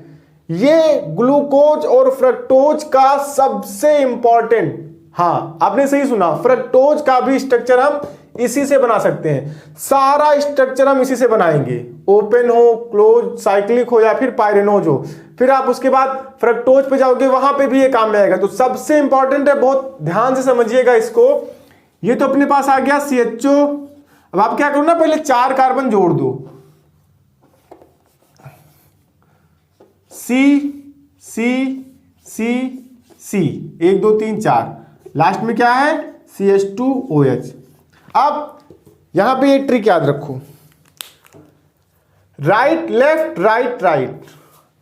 ये ग्लूकोज और फ्रक्टोज का सबसे इंपॉर्टेंट, हाँ आपने सही सुना, फ्रक्टोज का भी स्ट्रक्चर हम इसी से बना सकते हैं। सारा स्ट्रक्चर हम इसी से बनाएंगे, ओपन हो, क्लोज, साइक्लिक हो या फिर पायरेनोज हो। फिर आप उसके बाद फ्रक्टोज पे जाओगे, वहां पे भी ये काम में आएगा। तो सबसे इंपॉर्टेंट है, बहुत ध्यान से समझिएगा इसको। ये तो अपने पास आ गया CHO। अब आप क्या करो ना, पहले 4 कार्बन जोड़ दो, C C C C, 1 2 3 4, last में क्या है? CH2OH। अब यहां पे ये ट्रिक याद रखो, राइट लेफ्ट राइट राइट।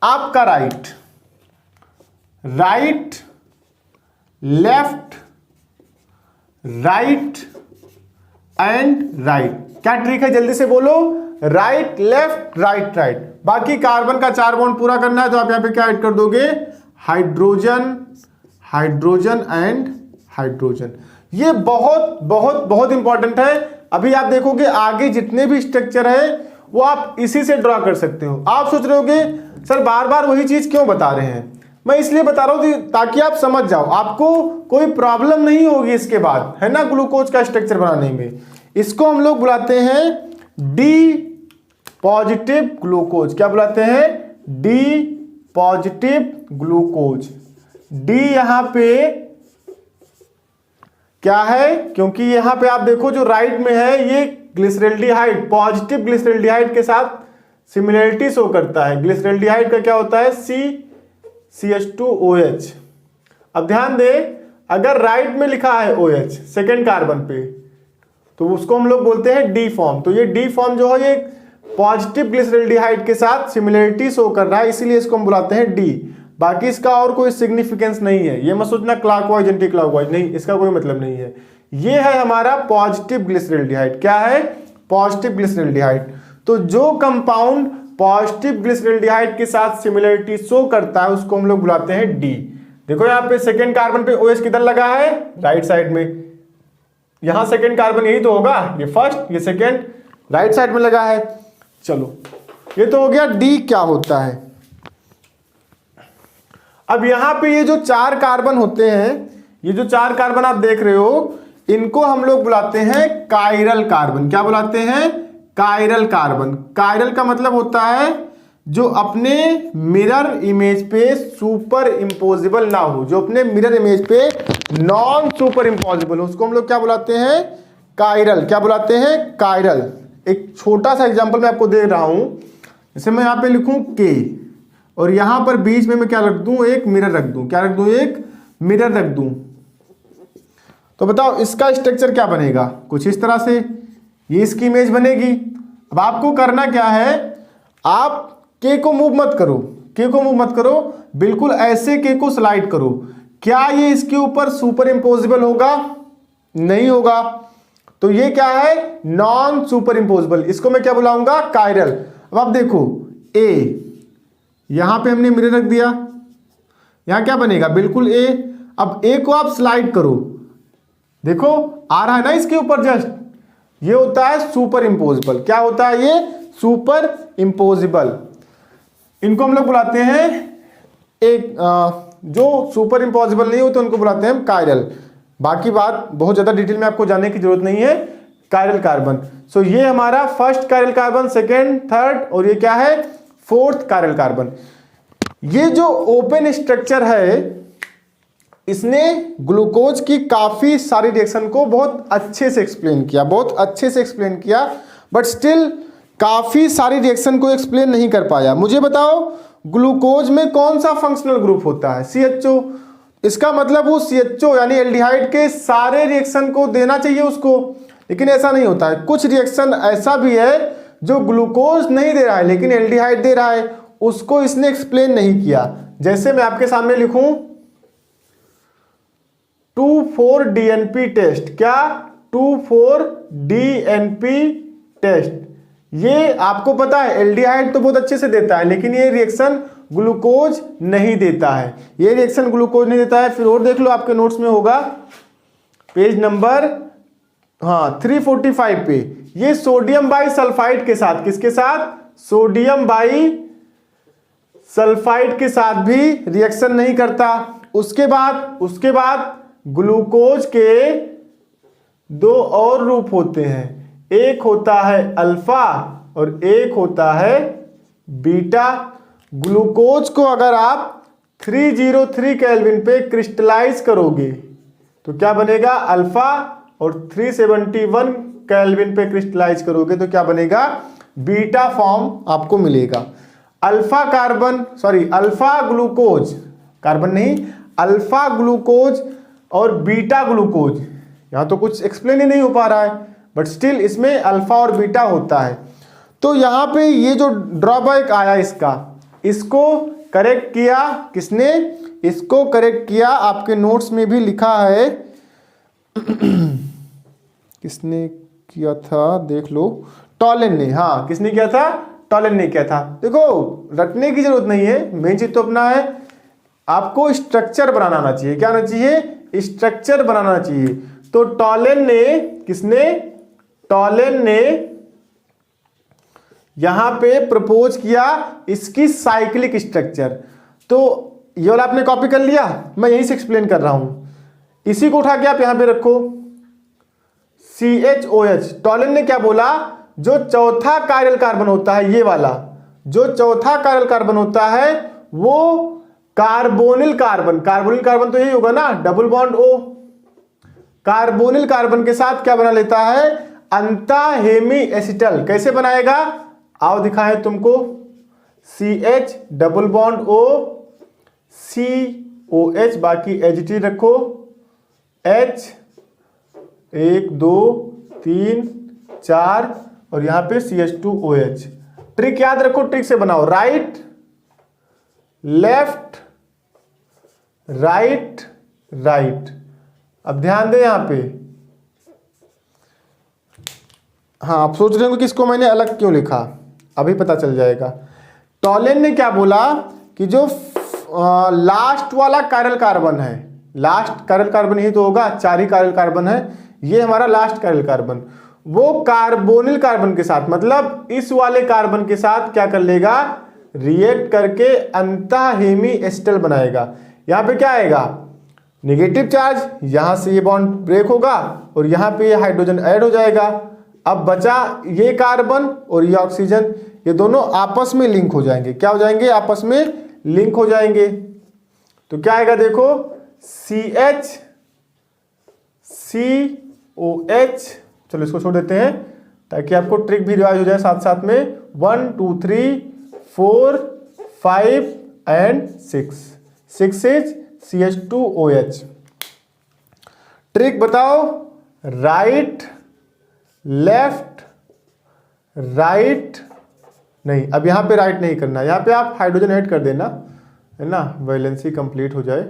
आपका right, right left right and right. क्या ट्रिक है, जल्दी से बोलो? Right left right right. बाकी कार्बन का 4 बॉन्ड पूरा करना है, तो आप यहां पे क्या ऐड कर दोगे? Hydrogen, hydrogen and hydrogen. ये बहुत बहुत बहुत इंपॉर्टेंट है। अभी आप देखोगे आगे जितने भी स्ट्रक्चर है वो आप इसी से ड्रॉ कर सकते हो। आप सोच रहे होगे सर बार बार वही चीज क्यों बता रहे हैं? मैं इसलिए बता रहा हूं ताकि आप समझ जाओ, आपको कोई प्रॉब्लम नहीं होगी इसके बाद, है ना, ग्लूकोज का स्ट्रक्चर बनाने में। इसको हम लोग बुलाते हैं डी पॉजिटिव ग्लूकोज। क्या बुलाते हैं? D positive glucose. डी यहां पे क्या है, क्योंकि यहां पे आप देखो जो राइट में है ये ग्लिसरल्डिहाइड, पॉजिटिव ग्लिसरल्डिहाइड के साथ सिमिलरिटी शो करता है। ग्लिसरल्डिहाइड का क्या होता है? CH2OH। अब ध्यान दे, अगर राइट में लिखा है OH सेकेंड कार्बन पे, तो उसको हम लोग बोलते हैं डी फॉर्म। तो ये डी फॉर्म जो है ये पॉजिटिव ग्लिसरल्डिहाइड के साथ सिमिलरिटी शो कर रहा है, इसीलिए इसको हम बुलाते हैं डी। बाकी इसका और कोई सिग्निफिकेंस नहीं है। ये मत सोचना क्लॉकवाइज एंटी क्लॉकवाइज, नहीं, इसका कोई मतलब नहीं है। ये है हमारा पॉजिटिव ग्लिसरल्डिहाइड। क्या है? Positive glyceraldehyde. तो जो कंपाउंड पॉजिटिव ग्लिसरल्डिहाइड के साथ सिमिलरिटी शो करता है उसको हम लोग बुलाते हैं डी। देखो यहाँ पे सेकेंड कार्बन पे OH किधर लगा है? राइट साइड में। यहां सेकेंड कार्बन यही तो होगा, ये फर्स्ट ये सेकेंड, राइट साइड में लगा है। चलो ये तो हो गया डी क्या होता है। अब यहां पे ये जो 4 कार्बन होते हैं, ये जो 4 कार्बन आप देख रहे हो, इनको हम लोग बुलाते हैं कायरल कार्बन। क्या बुलाते हैं? Chiral carbon. कायरल का मतलब होता है जो अपने मिरर इमेज पे सुपर इम्पोजिबल ना हो, जो अपने मिरर इमेज पे नॉन सुपर इम्पोजिबल हो, उसको हम लोग क्या बुलाते हैं? कायरल। क्या बुलाते हैं? कायरल। एक छोटा सा एग्जांपल मैं आपको दे रहा हूं, जैसे मैं यहां पे लिखूं K और यहां पर बीच में मैं क्या रख दूं, एक मिरर रख दूं। क्या रख दूं, एक मिरर रख दूं। तो बताओ इसका स्ट्रक्चर क्या बनेगा, कुछ इस तरह से ये इसकी इमेज बनेगी। अब आपको करना क्या है, आप के को मूव मत करो, के को मूव मत करो, बिल्कुल ऐसे के को स्लाइड करो। क्या ये इसके ऊपर सुपर इंपोजिबल होगा, नहीं होगा। तो ये क्या है, नॉन सुपर इंपोजिबल, इसको मैं क्या बुलाऊंगा, कायरल। अब आप देखो ए, यहां पे हमने मिरर रख दिया, यहां क्या बनेगा, बिल्कुल ए। अब ए को आप स्लाइड करो, देखो आ रहा है ना इसके ऊपर जस्ट, ये होता है सुपर इंपोजिबल। क्या होता है ये, सुपर इंपोजिबल। इनको हम लोग बुलाते हैं एक जो सुपर इंपोजिबल नहीं होते उनको बुलाते हैं कायरल। बाकी बात बहुत ज्यादा डिटेल में आपको जानने की जरूरत नहीं है। कायरल कार्बन, सो ये हमारा first chiral carbon, second, third, और ये क्या है, फोर्थ कायरल कार्बन। ये जो ओपन स्ट्रक्चर है इसने ग्लूकोज की काफी सारी रिएक्शन को बहुत अच्छे से एक्सप्लेन किया, बहुत अच्छे से एक्सप्लेन किया, बट स्टिल काफी सारी रिएक्शन को एक्सप्लेन नहीं कर पाया। मुझे बताओ ग्लूकोज में कौन सा फंक्शनल ग्रुप होता है, CHO। इसका मतलब वो CHO यानी एल्डिहाइड के सारे रिएक्शन को देना चाहिए उसको, लेकिन ऐसा नहीं होता है। कुछ रिएक्शन ऐसा भी है जो ग्लूकोज नहीं दे रहा है लेकिन एल्डिहाइड दे रहा है, उसको इसने एक्सप्लेन नहीं किया। जैसे मैं आपके सामने लिखूं 2,4-DNP टेस्ट, क्या 2,4-DNP टेस्ट, ये आपको पता है एल्डिहाइड तो बहुत अच्छे से देता है लेकिन ये रिएक्शन ग्लूकोज नहीं देता है, ये रिएक्शन ग्लूकोज नहीं देता है। फिर और देख लो आपके नोट्स में होगा पेज नंबर 345 पे, ये सोडियम बाई सल्फाइड के साथ, किसके साथ, सोडियम बाई सल्फाइड के साथ भी रिएक्शन नहीं करता। उसके बाद ग्लूकोज के दो और रूप होते हैं, एक होता है अल्फा और एक होता है बीटा। ग्लूकोज को अगर आप 303 केल्विन पे क्रिस्टलाइज करोगे तो क्या बनेगा, अल्फा, और 371 केल्विन पे क्रिस्टलाइज करोगे तो क्या बनेगा, बीटा फॉर्म आपको मिलेगा। अल्फा ग्लूकोज, कार्बन नहीं, अल्फा ग्लूकोज और बीटा ग्लूकोज, यहां तो कुछ एक्सप्लेन ही नहीं हो पा रहा है बट स्टिल इसमें अल्फा और बीटा होता है। तो यहां पे ये जो ड्रॉबैक आया इसका, इसको करेक्ट किया किसने, इसको करेक्ट किया आपके नोट्स में भी लिखा है किसने किया था, देख लो, टॉलेन ने। हाँ, किसने किया था, टॉलेन ने किया था। देखो रटने की जरूरत नहीं है, मेन चीज तो अपना है, आपको स्ट्रक्चर बनाना आना चाहिए। क्या आना चाहिए, स्ट्रक्चर बनाना चाहिए। तो टॉलेन ने, किसने, टॉलेन ने यहां पे प्रपोज किया इसकी साइक्लिक स्ट्रक्चर। तो ये वाला आपने कॉपी कर लिया, मैं यहीं से एक्सप्लेन कर रहा हूं, इसी को उठा के आप यहां पे रखो, CHOH। टॉलेन ने क्या बोला, जो चौथा कायरल कार्बन होता है, ये वाला जो चौथा कायरल कार्बन होता है वो कार्बोनिल कार्बन, कार्बोनिल कार्बन तो यही होगा ना, double bond O, carbonyl carbon के साथ क्या बना लेता है, अंताहेमी एसिटल। कैसे बनाएगा, आओ दिखाएं तुमको, CH double bond O COH, बाकी HT रखो, H 1 2 3 4 और यहां पे CH2OH। ट्रिक याद रखो, ट्रिक से बनाओ, राइट लेफ्ट राइट राइट। अब ध्यान दे यहां पे, हाँ आप सोच रहे हो कि इसको मैंने अलग क्यों लिखा, अभी पता चल जाएगा। टॉलेन ने क्या बोला कि जो लास्ट वाला कायरल कार्बन है, लास्ट कायरल कार्बन ही तो होगा, 4 ही कायरल कार्बन है, ये हमारा लास्ट कायरल कार्बन, वो कार्बोनिल कार्बन के साथ, मतलब इस वाले कार्बन के साथ क्या कर लेगा, रिएक्ट करके अंताहेमी एसिटल बनाएगा। यहां पे क्या आएगा, नेगेटिव चार्ज, यहां से ये बॉन्ड ब्रेक होगा और यहां पे ये हाइड्रोजन ऐड हो जाएगा। अब बचा ये कार्बन और ये ऑक्सीजन, ये दोनों आपस में लिंक हो जाएंगे। क्या हो जाएंगे, आपस में लिंक हो जाएंगे। तो क्या आएगा, देखो CH COH। चलो इसको छोड़ देते हैं ताकि आपको ट्रिक भी रिवाइज हो जाए साथ साथ में। 1 2 3 4 5 and 6, 6 is CH2OH। ट्रिक बताओ, राइट लेफ्ट राइट, नहीं अब यहां पे राइट नहीं करना, यहां पे आप हाइड्रोजन ऐड कर देना, है ना, वैलेंसी कंप्लीट हो जाए।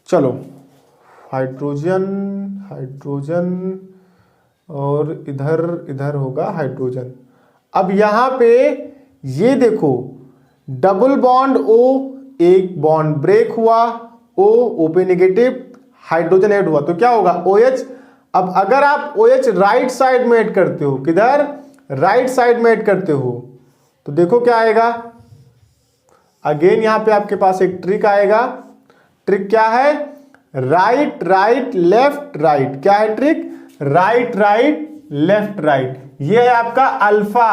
चलो हाइड्रोजन हाइड्रोजन और इधर इधर होगा हाइड्रोजन। अब यहां पे ये देखो डबल बॉन्ड O, एक बॉन्ड ब्रेक हुआ, O पे नेगेटिव, हाइड्रोजन ऐड हुआ तो क्या होगा OH। अब अगर आप OH राइट साइड में ऐड करते हो, किधर, राइट साइड में ऐड करते हो, तो देखो क्या आएगा। अगेन यहां पे आपके पास एक ट्रिक आएगा। ट्रिक क्या है, राइट राइट लेफ्ट राइट। क्या है trick, right right left right. ये है आपका अल्फा,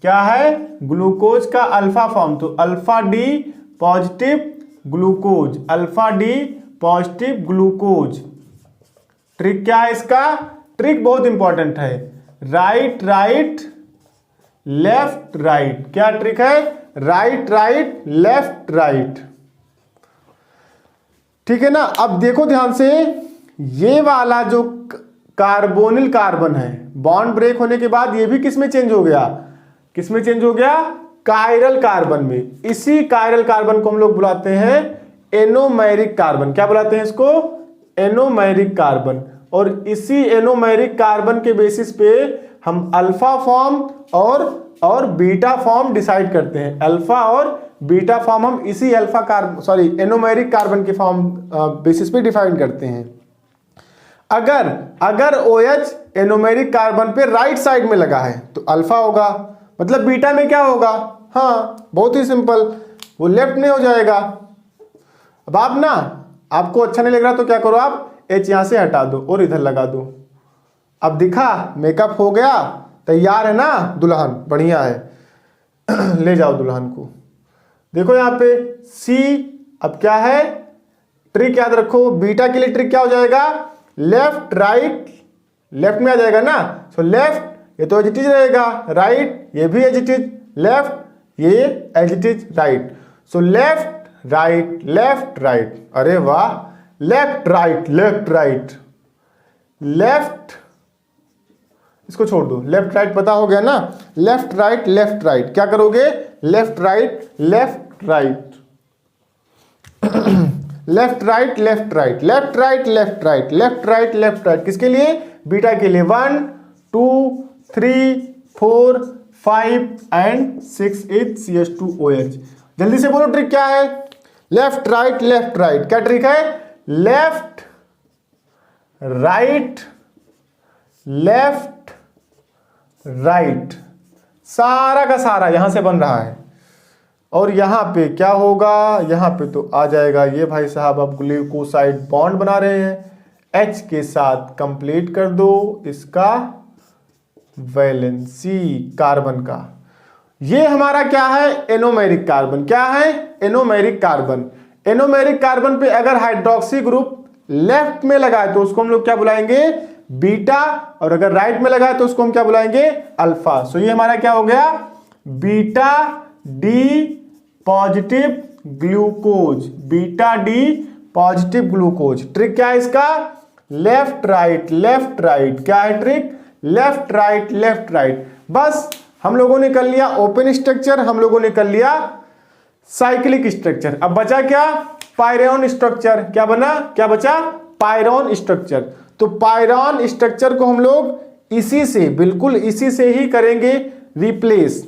क्या है, ग्लूकोज का अल्फा फॉर्म, तो alpha D positive glucose, alpha D positive glucose. Trick क्या है इसका, ट्रिक बहुत इंपॉर्टेंट है, राइट राइट लेफ्ट राइट। क्या ट्रिक है, राइट राइट लेफ्ट राइट, ठीक है ना। अब देखो ध्यान से, ये वाला जो कार्बोनिल कार्बन है, बॉन्ड ब्रेक होने के बाद ये भी किस में चेंज हो गया, किस में चेंज हो गया, कायरल कार्बन में। इसी कायरल कार्बन को हम लोग बुलाते हैं एनोमेरिक कार्बन। क्या बुलाते हैं इसको, एनोमेरिक कार्बन। और इसी एनोमेरिक कार्बन के बेसिस पे हम अल्फा फॉर्म और बीटा फॉर्म डिसाइड करते हैं। अल्फा और बीटा फॉर्म हम इसी अल्फा कार्बन एनोमेरिक कार्बन के फॉर्म बेसिस पे डिफाइन करते हैं। अगर OH एनोमेरिक कार्बन पे राइट साइड में लगा है तो अल्फा होगा, मतलब बीटा में क्या होगा, हाँ बहुत ही सिंपल, वो लेफ्ट में हो जाएगा। अब आप ना, आपको अच्छा नहीं लग रहा तो क्या करो, आप H यहां से हटा दो और इधर लगा दो। अब दिखा, मेकअप हो गया, तैयार है ना दुल्हन, बढ़िया है। ले जाओ दुल्हन को। देखो यहाँ पे C, अब क्या है, ट्रिक याद रखो, बीटा के लिए ट्रिक क्या हो जाएगा, लेफ्ट राइट, लेफ्ट में आ जाएगा ना, सो लेफ्ट ये तो एज इट इज रहेगा, राइट ये भी एज इट इज, लेफ्ट ये as it is right, so left right left right. अरे वाह, left right left right, left, इसको छोड़ दो, लेफ्ट राइट पता हो गया ना, लेफ्ट राइट लेफ्ट राइट। क्या करोगे, left right left right, left right left right, left right left right, left right left right, किसके लिए, बीटा के लिए। 1 2 3 4 5 एंड 6 इज CH2OH। जल्दी से बोलो ट्रिक क्या है, लेफ्ट राइट लेफ्ट राइट। क्या ट्रिक है, लेफ्ट राइट लेफ्ट राइट, सारा का सारा यहां से बन रहा है। और यहां पे क्या होगा, यहां पे तो आ जाएगा ये भाई साहब, अब ग्लूकोसाइड बॉन्ड बना रहे हैं, H के साथ कंप्लीट कर दो इसका वैलेंसी कार्बन का। ये हमारा क्या है, एनोमेरिक कार्बन। क्या है, एनोमेरिक कार्बन। एनोमेरिक कार्बन पे अगर हाइड्रोक्सी ग्रुप लेफ्ट में लगा है तो उसको हम लोग क्या बुलाएंगे, बीटा, और अगर राइट में लगा है तो उसको हम क्या बुलाएंगे, अल्फा। सो ये हमारा क्या हो गया, beta D positive glucose, beta D positive glucose. Trick क्या है इसका, लेफ्ट राइट लेफ्ट राइट। क्या है trick, left right left right. बस हम लोगों ने कर लिया ओपन स्ट्रक्चर, हम लोगों ने कर लिया साइक्लिक स्ट्रक्चर। अब बचा क्या, पायरोन स्ट्रक्चर। क्या बना, क्या बचा, पायरोन स्ट्रक्चर। तो पायरोन स्ट्रक्चर को हम लोग इसी से, बिल्कुल इसी से ही करेंगे रिप्लेस।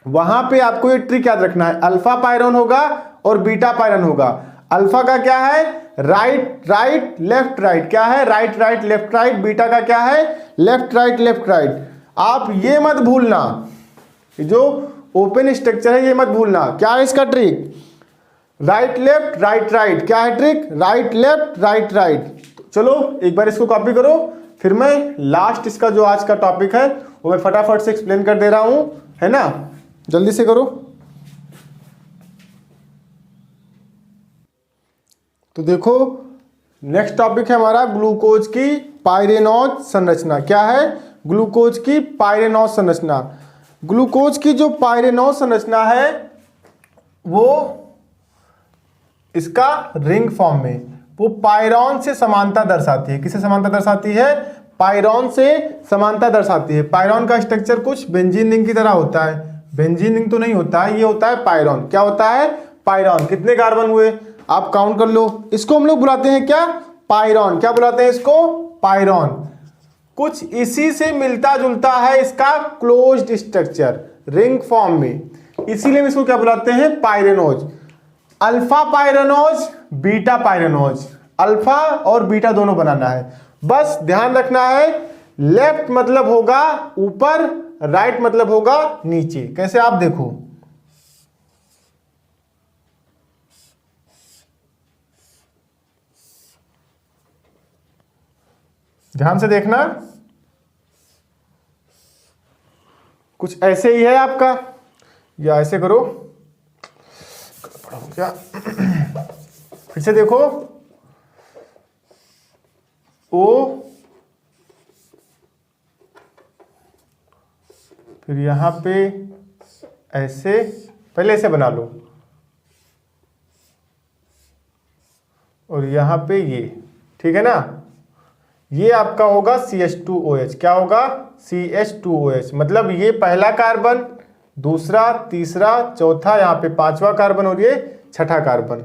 वहां पे आपको ये ट्रिक याद रखना है, अल्फा पायरोन होगा और बीटा पायरोन होगा। अल्फा का क्या है, राइट राइट लेफ्ट राइट। क्या है, right right left right. Beta का क्या है, लेफ्ट राइट लेफ्ट राइट। आप ये मत भूलना, जो ओपन स्ट्रक्चर है ये मत भूलना। क्या है इसका trick, right left right right. क्या है trick, right left right right. चलो एक बार इसको कॉपी करो, फिर मैं लास्ट इसका जो आज का टॉपिक है वो मैं फटाफट से एक्सप्लेन कर दे रहा हूं, है ना, जल्दी से करो। तो देखो नेक्स्ट टॉपिक है हमारा ग्लूकोज की पाइरेनॉज संरचना। क्या है, ग्लूकोज की पाइरेनॉज संरचना। ग्लूकोज की जो पाइरेनॉज संरचना है वो इसका रिंग फॉर्म में वो पायरॉन से समानता दर्शाती है। किससे समानता दर्शाती है? पायरॉन से समानता दर्शाती है। पायरॉन का स्ट्रक्चर कुछ बेंजीन रिंग की तरह होता है। बेंजीन रिंग तो नहीं होता है, ये होता है पायरॉन। क्या होता है? पायरॉन। कितने कार्बन हुए आप काउंट कर लो। इसको हम लोग बुलाते हैं क्या? पायरॉन। क्या बुलाते हैं इसको? पायरॉन। कुछ इसी से मिलता जुलता है इसका क्लोज्ड स्ट्रक्चर रिंग फॉर्म में, इसीलिए हम इसको क्या बुलाते हैं? Pyranose. Alpha pyranose, beta pyranose. Alpha और बीटा दोनों बनाना है। बस ध्यान रखना है, लेफ्ट मतलब होगा ऊपर, राइट मतलब होगा नीचे। कैसे? आप देखो, ध्यान से देखना, कुछ ऐसे ही है आपका, या ऐसे करो, क्या फिर से देखो, ओ फिर यहां पे ऐसे, पहले ऐसे बना लो, और यहां पे ये, ठीक है ना? ये आपका होगा CH2OH। क्या होगा? CH2OH। मतलब ये पहला कार्बन, दूसरा, तीसरा, चौथा, यहाँ पे पांचवा कार्बन और ये छठा कार्बन।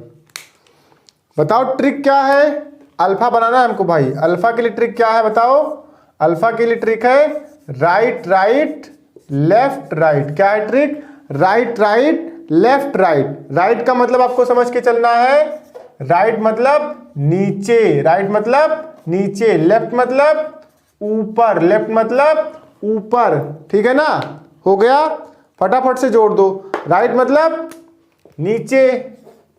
बताओ ट्रिक क्या है? अल्फा बनाना है हमको भाई। अल्फा के लिए ट्रिक क्या है बताओ? अल्फा के लिए ट्रिक है राइट राइट लेफ्ट राइट। क्या है trick? Right right left right. Right का मतलब आपको समझ के चलना है, राइट मतलब नीचे, राइट मतलब नीचे, लेफ्ट मतलब ऊपर, लेफ्ट मतलब ऊपर, ठीक है ना? हो गया? फटाफट से जोड़ दो। राइट मतलब नीचे,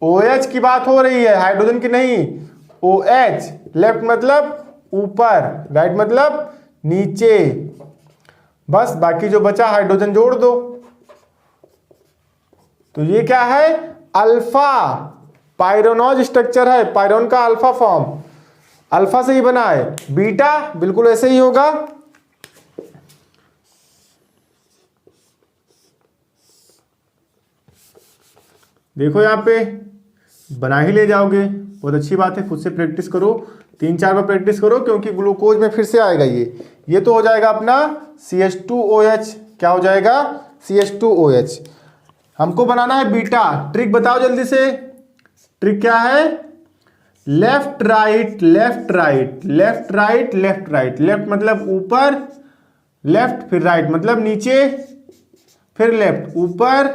OH की बात हो रही है, हाइड्रोजन की नहीं, OH। लेफ्ट मतलब ऊपर, राइट मतलब नीचे। बस बाकी जो बचा हाइड्रोजन जोड़ दो। तो ये क्या है? अल्फा पायरेनोज स्ट्रक्चर है, पायरॉन का अल्फा फॉर्म, अल्फा से ही बना है। बीटा बिल्कुल ऐसे ही होगा। देखो यहाँ पे बना ही ले जाओगे, बहुत अच्छी बात है। खुद से प्रैक्टिस करो, 3-4 बार प्रैक्टिस करो, क्योंकि ग्लूकोज में फिर से आएगा ये तो हो जाएगा अपना CH2OH। क्या हो जाएगा? CH2OH। हमको बनाना है बीटा। ट्रिक बताओ जल्दी से। ट्रिक क्या है? Left right left right, left right left right. Left मतलब ऊपर, लेफ्ट फिर राइट मतलब नीचे, फिर लेफ्ट ऊपर,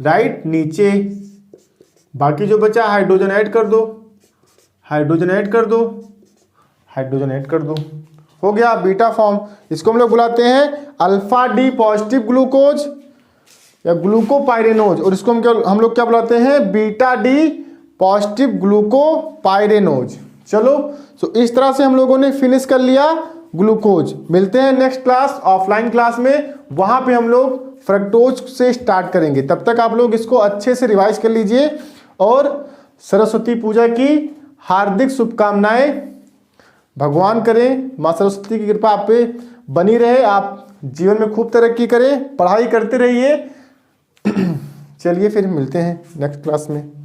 राइट नीचे। बाकी जो बचा हाइड्रोजन ऐड कर दो, हाइड्रोजन ऐड कर दो, हाइड्रोजन ऐड कर दो। हो गया बीटा फॉर्म। इसको हम लोग बुलाते हैं अल्फा डी पॉजिटिव ग्लूकोज या ग्लूकोपाइरेनोज, और इसको हम लोग क्या बुलाते हैं? Beta D positive glucopyranose. चलो, तो इस तरह से हम लोगों ने फिनिश कर लिया ग्लूकोज। मिलते हैं नेक्स्ट क्लास, ऑफलाइन क्लास में, वहां पे हम लोग फ्रक्टोज से स्टार्ट करेंगे। तब तक आप लोग इसको अच्छे से रिवाइज कर लीजिए, और सरस्वती पूजा की हार्दिक शुभकामनाएं। भगवान करें, माँ सरस्वती की कृपा आप पे बनी रहे, आप जीवन में खूब तरक्की करें, पढ़ाई करते रहिए। चलिए फिर मिलते हैं नेक्स्ट क्लास में।